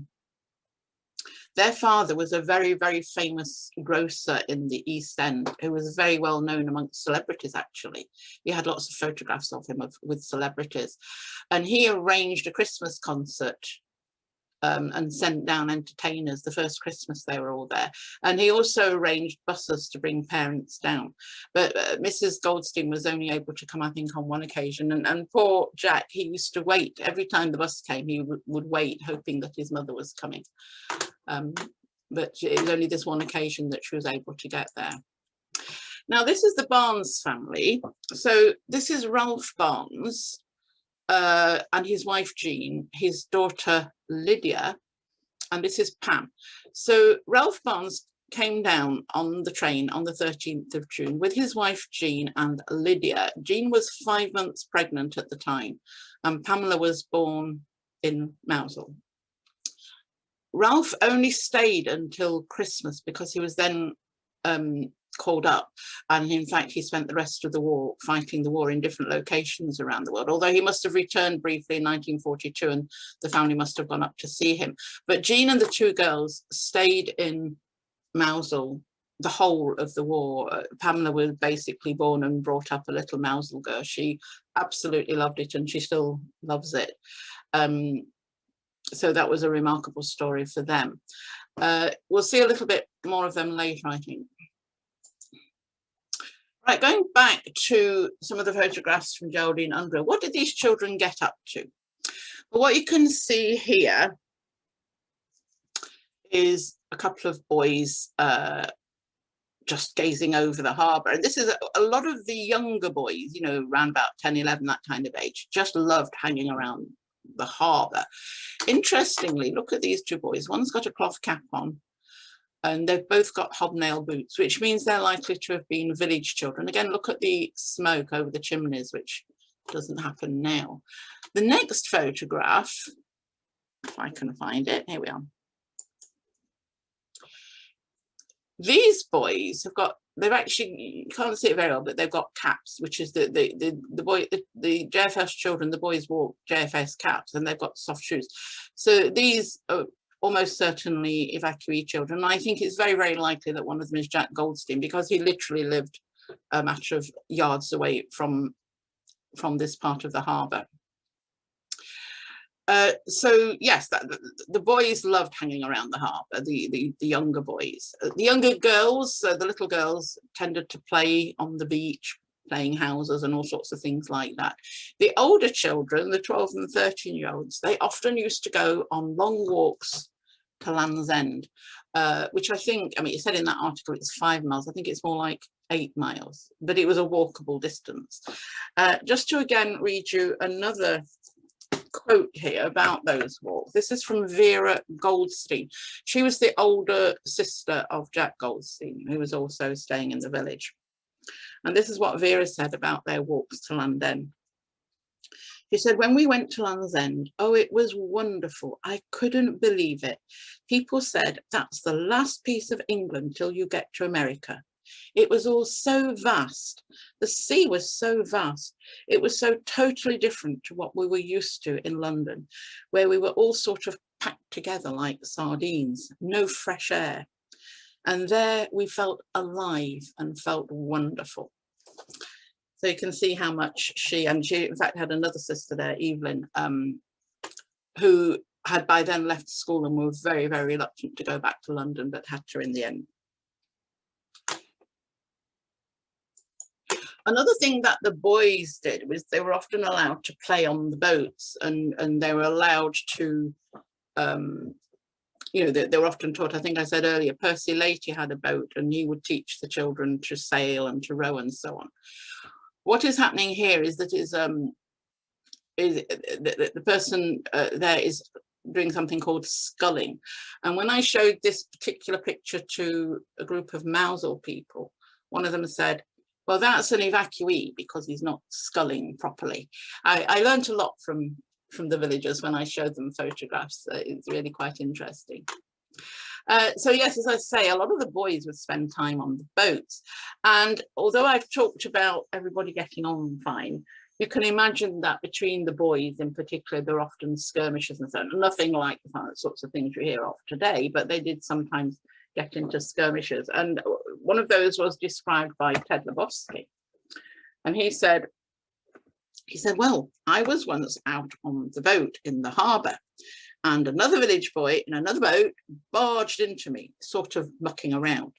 Their father was a very, very famous grocer in the East End, who was very well known amongst celebrities, actually. He had lots of photographs of him with celebrities. And he arranged a Christmas concert and sent down entertainers. The first Christmas they were all there, and he also arranged buses to bring parents down, but Mrs. Goldstein was only able to come, I think, on one occasion, and poor Jack, he used to wait every time the bus came. He would wait, hoping that his mother was coming, but it was only this one occasion that she was able to get there. Now this is the Barnes family. So this is Ralph Barnes and his wife Jean, his daughter Lydia, and this is Pam. So Ralph Barnes came down on the train on the 13th of June with his wife Jean and Lydia. Jean was 5 months pregnant at the time, and Pamela was born in Mousehole. Ralph only stayed until Christmas because he was then called up, and in fact he spent the rest of the war fighting the war in different locations around the world, although he must have returned briefly in 1942 and the family must have gone up to see him. But Jean and the two girls stayed in Mousehole the whole of the war. Pamela was basically born and brought up a little Mousehole girl. She absolutely loved it and she still loves it. So that was a remarkable story for them. We'll see a little bit more of them later, I think. Right, going back to some of the photographs from Gerald Andrew, what did these children get up to? Well, what you can see here is a couple of boys just gazing over the harbour. And this is a lot of the younger boys, you know, around about 10, 11, that kind of age, just loved hanging around the harbour. Interestingly, look at these two boys. One's got a cloth cap on, and they've both got hobnail boots, which means they're likely to have been village children. Again, look at the smoke over the chimneys, which doesn't happen now. The next photograph, if I can find it, here we are. These boys have got, they've actually, you can't see it very well, but they've got caps, which is the JFS children, the boys wore JFS caps and they've got soft shoes. So these are almost certainly evacuee children. I think it's very, very likely that one of them is Jack Goldstein, because he literally lived a matter of yards away from this part of the harbour. So yes, the boys loved hanging around the harbour, the younger boys. The younger girls, the little girls, tended to play on the beach, playing houses and all sorts of things like that. The older children, the 12 and 13-year-olds, they often used to go on long walks to Land's End, which I think, I mean, it said in that article it's 5 miles. I think it's more like 8 miles, but it was a walkable distance. Just to again read you another quote here about those walks. This is from Vera Goldstein. She was the older sister of Jack Goldstein, who was also staying in the village. And this is what Vera said about their walks to Land's End. She said, when we went to Land's End, oh, it was wonderful. I couldn't believe it. People said, that's the last piece of England till you get to America. It was all so vast. The sea was so vast. It was so totally different to what we were used to in London, where we were all sort of packed together like sardines, no fresh air. And there we felt alive and felt wonderful. So you can see how much she in fact had another sister there, Evelyn, who had by then left school and were very, very reluctant to go back to London, but had to in the end. Another thing that the boys did was they were often allowed to play on the boats, and they were allowed to, you know, they were often taught, I think I said earlier, Percy Lady had a boat and he would teach the children to sail and to row and so on. What is happening here is that the person there is doing something called sculling. And when I showed this particular picture to a group of Mousehole people, one of them said, well, that's an evacuee because he's not sculling properly. I learned a lot from the villagers when I showed them photographs. It's really quite interesting. So yes, as I say, a lot of the boys would spend time on the boats. And although I've talked about everybody getting on fine, you can imagine that between the boys in particular, there are often skirmishes and so on. Nothing like the sorts of things you hear of today, but they did sometimes get into skirmishes. And one of those was described by Ted Lebowski. And he said, well, I was once out on the boat in the harbour, and another village boy in another boat barged into me, sort of mucking around.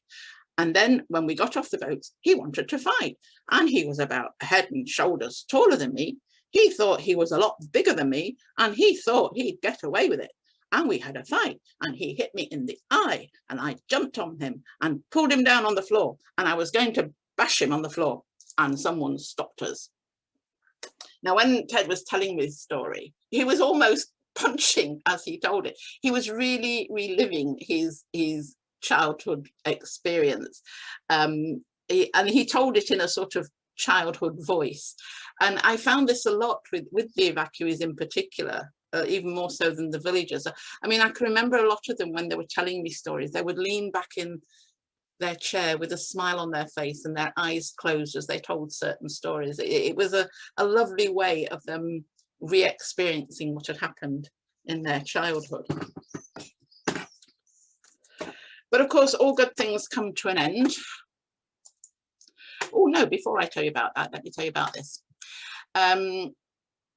And then when we got off the boat, he wanted to fight, and he was about a head and shoulders taller than me. He thought he was a lot bigger than me, and he thought he'd get away with it. And we had a fight, and he hit me in the eye, and I jumped on him and pulled him down on the floor, and I was going to bash him on the floor, and someone stopped us. Now, when Ted was telling me this story, he was almost punching as he told it. He was really reliving his childhood experience, and he told it in a sort of childhood voice. And I found this a lot with the evacuees in particular, even more so than the villagers. I mean, I can remember a lot of them when they were telling me stories, they would lean back in their chair with a smile on their face and their eyes closed as they told certain stories. It was a lovely way of them re-experiencing what had happened in their childhood. But of course, all good things come to an end. Oh no, before I tell you about that, let me tell you about this.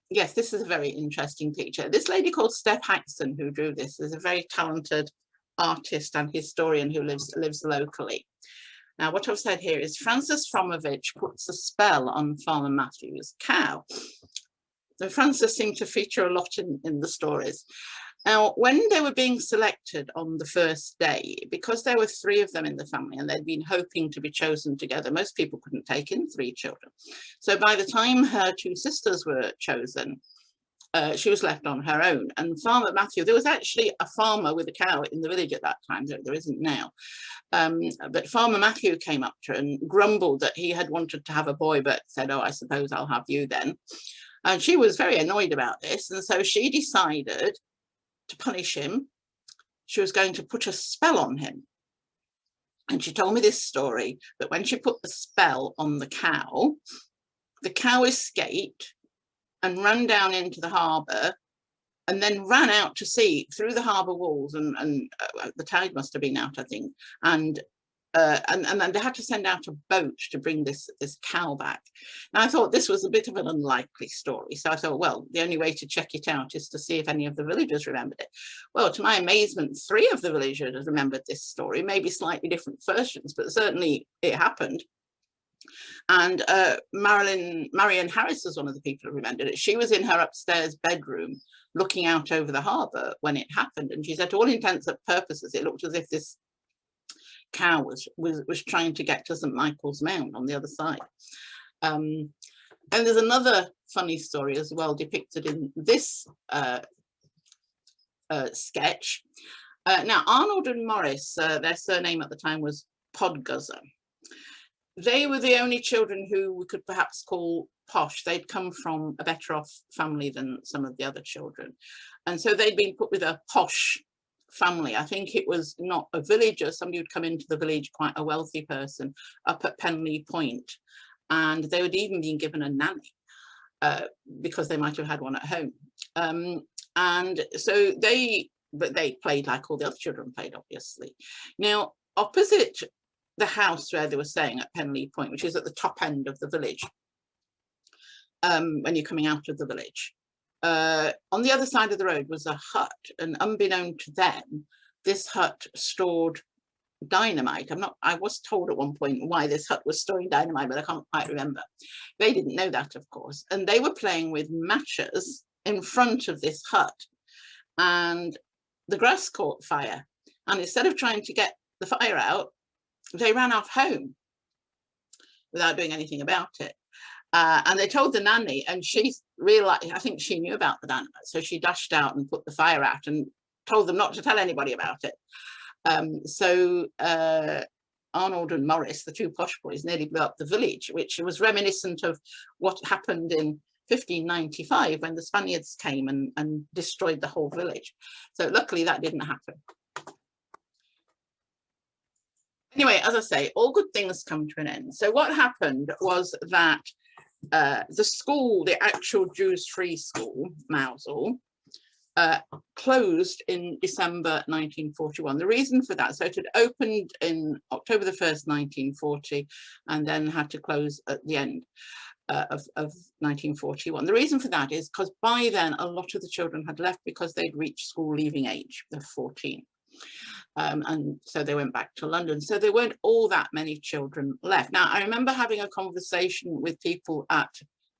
Yes, this is a very interesting picture. This lady called Steph Haxton, who drew this, is a very talented artist and historian who lives locally. Now, what I've said here is Francis Fromovich puts a spell on Farmer Matthew's cow. So Francis seemed to feature a lot in the stories. Now, when they were being selected on the first day, because there were 3 of them in the family and they'd been hoping to be chosen together, most people couldn't take in 3 children. So by the time her 2 sisters were chosen, she was left on her own. And Farmer Matthew, there was actually a farmer with a cow in the village at that time, there isn't now. But Farmer Matthew came up to her and grumbled that he had wanted to have a boy, but said, oh, I suppose I'll have you then. And she was very annoyed about this. And so she decided to punish him. She was going to put a spell on him. And she told me this story, that when she put the spell on the cow escaped and ran down into the harbour and then ran out to sea through the harbour walls, and the tide must have been out, I think, and then they had to send out a boat to bring this cow back. Now, I thought this was a bit of an unlikely story, so I thought, well, the only way to check it out is to see if any of the villagers remembered it. Well, to my amazement, 3 of the villagers remembered this story, maybe slightly different versions, but certainly it happened. And Marion Harris was one of the people who remembered it. She was in her upstairs bedroom looking out over the harbour when it happened, and she said, to all intents and purposes, it looked as if this cow was trying to get to St Michael's Mount on the other side. And there's another funny story as well depicted in this sketch. Now, Arnold and Morris, their surname at the time was Podguzzer. They were the only children who we could perhaps call posh. They'd come from a better off family than some of the other children. And so they'd been put with a posh family. I think it was not a villager, somebody who'd come into the village, quite a wealthy person up at Penley Point. And they would even been given a nanny because they might have had one at home. And so they played like all the other children played, obviously. Now, opposite the house where they were staying at Penley Point, which is at the top end of the village, when you're coming out of the village, on the other side of the road was a hut, and unbeknown to them, this hut stored dynamite. I was told at one point why this hut was storing dynamite, but I can't quite remember. They didn't know that, of course, and they were playing with matches in front of this hut, and the grass caught fire, and instead of trying to get the fire out, they ran off home without doing anything about it. And they told the nanny, and she realized, I think she knew about the dynamite, so she dashed out and put the fire out and told them not to tell anybody about it. So Arnold and Morris, the 2 posh boys, nearly blew up the village, which was reminiscent of what happened in 1595 when the Spaniards came and destroyed the whole village. So luckily that didn't happen. Anyway, as I say, all good things come to an end. So what happened was that the school, the actual Jews-free school, Mousehole, closed in December 1941. The reason for that, so it had opened in October the 1st, 1940, and then had to close at the end. of 1941. The reason for that is because by then a lot of the children had left because they'd reached school leaving age of 14. And so they went back to London. So there weren't all that many children left. Now, I remember having a conversation with people at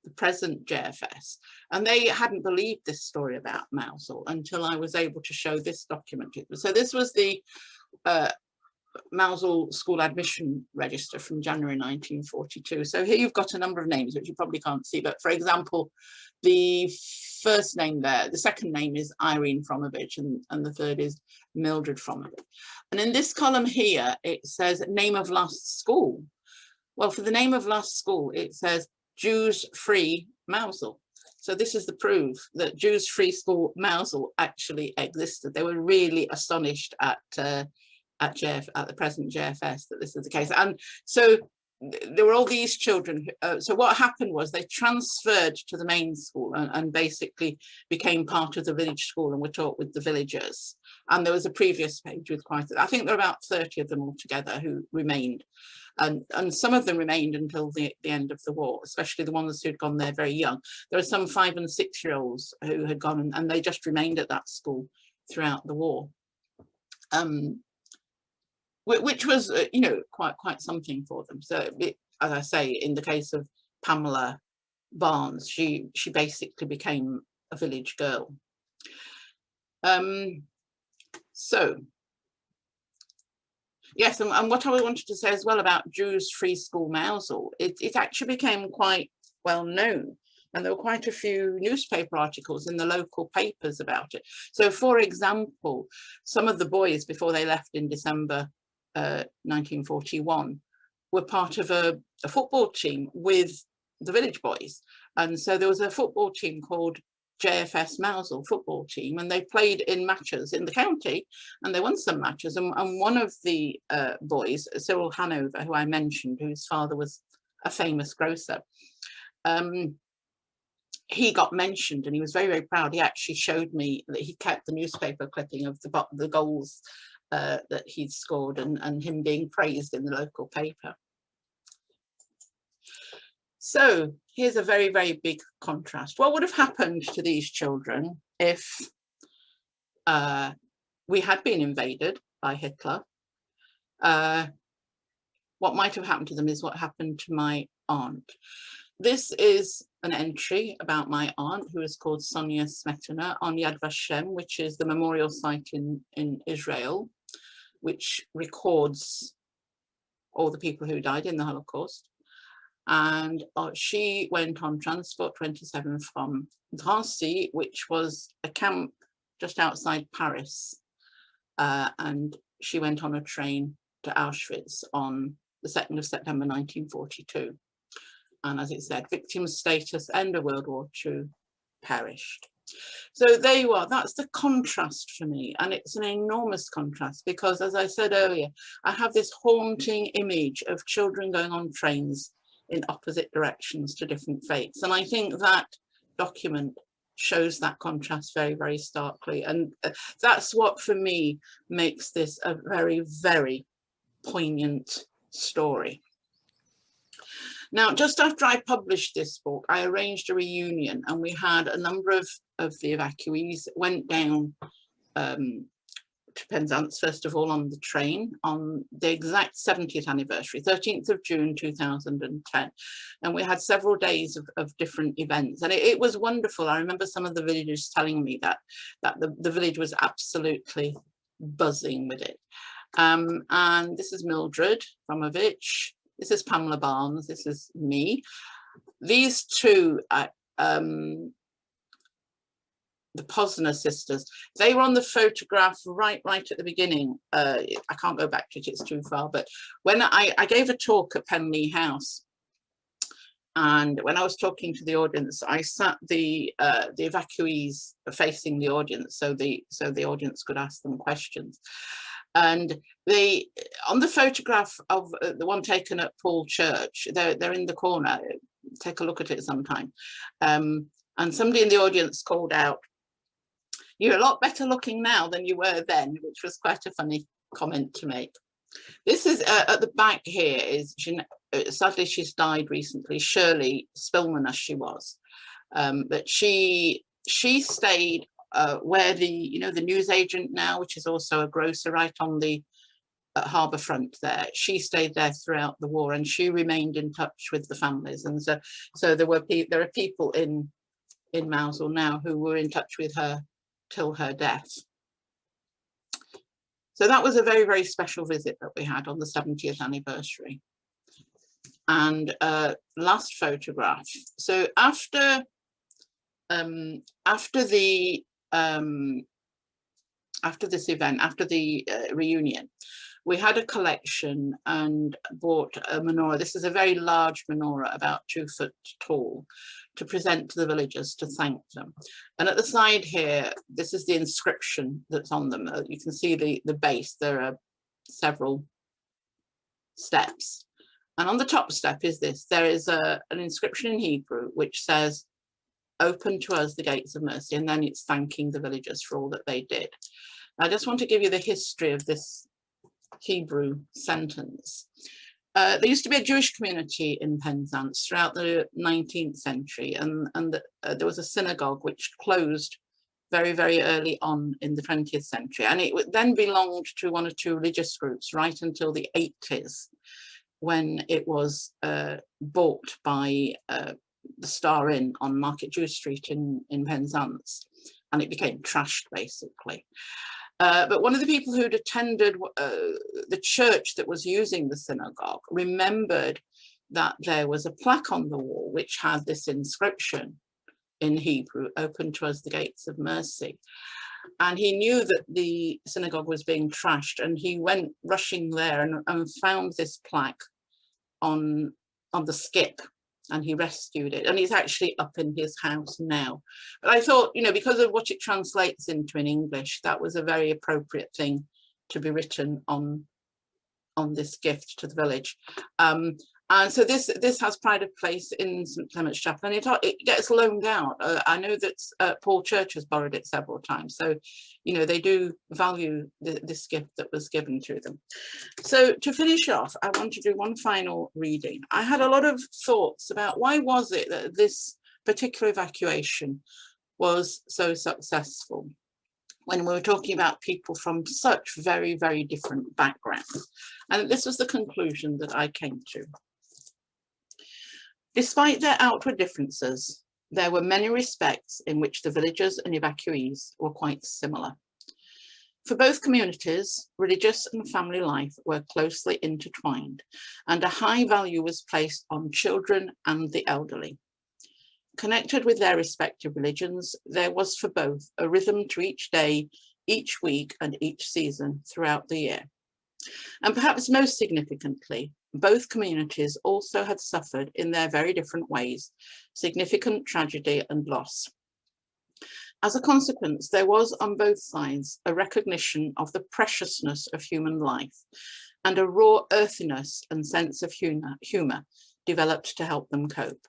the present JFS, and they hadn't believed this story about Mousehole until I was able to show this document. So this was the Mousehole School Admission Register from January 1942. So here you've got a number of names which you probably can't see, but for example, the first name there, the second name is Irene Fromovich, and the third is Mildred Fromovich. And in this column here, it says name of last school. Well, for the name of last school, it says Jews Free Mousehole. So this is the proof that Jews Free School Mousehole actually existed. They were really astonished at the present JFS that this is the case. And so there were all these children. So what happened was they transferred to the main school and basically became part of the village school and were taught with the villagers. And there was a previous page with I think there are about 30 of them altogether who remained. And some of them remained until the end of the war, especially the ones who'd gone there very young. There are some 5- and 6-year-olds who had gone and they just remained at that school throughout the war. Which was, you know, quite something for them. So, as I say, in the case of Pamela Barnes, she basically became a village girl. So, yes, and what I wanted to say as well about Jews Free School Mousehole, it actually became quite well known. And there were quite a few newspaper articles in the local papers about it. So, for example, some of the boys, before they left in December 1941, were part of a football team with the village boys. And so there was a football team called JFS Mousehole football team, and they played in matches in the county, and they won some matches. And one of the boys, Cyril Hanover, who I mentioned, whose father was a famous grocer, he got mentioned and he was very, very proud. He actually showed me that he kept the newspaper clipping of the goals that he'd scored and him being praised in the local paper. So here's a very, very big contrast. What would have happened to these children if we had been invaded by Hitler? What might have happened to them is what happened to my aunt. This is an entry about my aunt, who is called Sonia Smetana, on Yad Vashem, which is the memorial site in Israel, which records all the people who died in the Holocaust. And she went on Transport 27 from Drancy, which was a camp just outside Paris. And she went on a train to Auschwitz on the 2nd of September 1942. And as it said, victim status, end of World War II, perished. So there you are, that's the contrast for me. And it's an enormous contrast because, as I said earlier, I have this haunting image of children going on trains in opposite directions to different fates. And I think that document shows that contrast very, very starkly. And that's what, for me, makes this a very, very poignant story. Now, just after I published this book, I arranged a reunion, and we had a number of the evacuees that went down to Penzance, first of all, on the train on the exact 70th anniversary, 13th of June 2010. And we had several days of different events, and it was wonderful. I remember some of the villagers telling me that the village was absolutely buzzing with it. And this is Mildred Fromovich. This is Pamela Barnes. This is me. These two, the Posner sisters, they were on the photograph right at the beginning. I can't go back to it, it's too far, but when I gave a talk at Penley House, and when I was talking to the audience, I sat the evacuees facing the audience, so the audience could ask them questions. And they, on the photograph of the one taken at Paul Church, they're in the corner. Take a look at it sometime. And somebody in the audience called out, "You're a lot better looking now than you were then," which was quite a funny comment to make. This is at the back here is, sadly she's died recently, Shirley Spillman as she was. But she stayed where the the newsagent now, which is also a grocer right on the harbour front there, she stayed there throughout the war, and she remained in touch with the families. And so there are people in Mousehole now who were in touch with her till her death. So that was a very, very special visit that we had on the 70th anniversary. And last photograph. So after this event, after the reunion, we had a collection and bought a menorah. This is a very large menorah, about 2 foot tall, to present to the villagers to thank them. And at the side here, this is the inscription that's on them. You can see the base. There are several steps. And on the top step is this. There is an inscription in Hebrew which says, "Open to us the gates of mercy," and then it's thanking the villagers for all that they did. I just want to give you the history of this Hebrew sentence. There used to be a Jewish community in Penzance throughout the 19th century, and there was a synagogue which closed very, very early on in the 20th century, and it then belonged to 1 or 2 religious groups right until the 80s, when it was bought by the Star Inn on Market Jew Street in Penzance, and it became trashed basically. But one of the people who'd attended the church that was using the synagogue remembered that there was a plaque on the wall which had this inscription in Hebrew, "Open to us the gates of mercy." And he knew that the synagogue was being trashed, and he went rushing there and found this plaque on the skip, and he rescued it, and it's actually up in his house now. But I thought, because of what it translates into in English, that was a very appropriate thing to be written on this gift to the village. And so this has pride of place in St Clement's Chapel, and it gets loaned out. I know that Paul Church has borrowed it several times, so they do value this gift that was given to them. So to finish off, I want to do one final reading. I had a lot of thoughts about why was it that this particular evacuation was so successful, when we were talking about people from such very, very different backgrounds. And this was the conclusion that I came to. Despite their outward differences, there were many respects in which the villagers and evacuees were quite similar. For both communities, religious and family life were closely intertwined, and a high value was placed on children and the elderly. Connected with their respective religions, there was for both a rhythm to each day, each week, and each season throughout the year. And perhaps most significantly, both communities also had suffered in their very different ways significant tragedy and loss. As a consequence, there was on both sides a recognition of the preciousness of human life, and a raw earthiness and sense of humour developed to help them cope.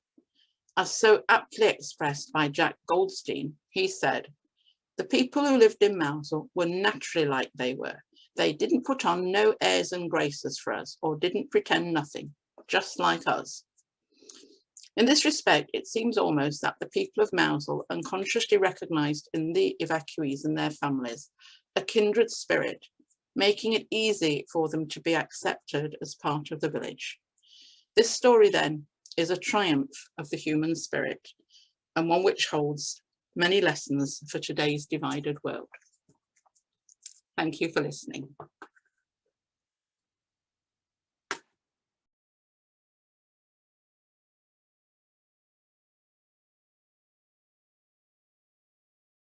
As so aptly expressed by Jack Goldstein, he said, "The people who lived in Mousehole were naturally like they were. They didn't put on no airs and graces for us, or didn't pretend nothing, just like us." In this respect, it seems almost that the people of Mousehole unconsciously recognised in the evacuees and their families a kindred spirit, making it easy for them to be accepted as part of the village. This story, then, is a triumph of the human spirit, and one which holds many lessons for today's divided world. Thank you for listening.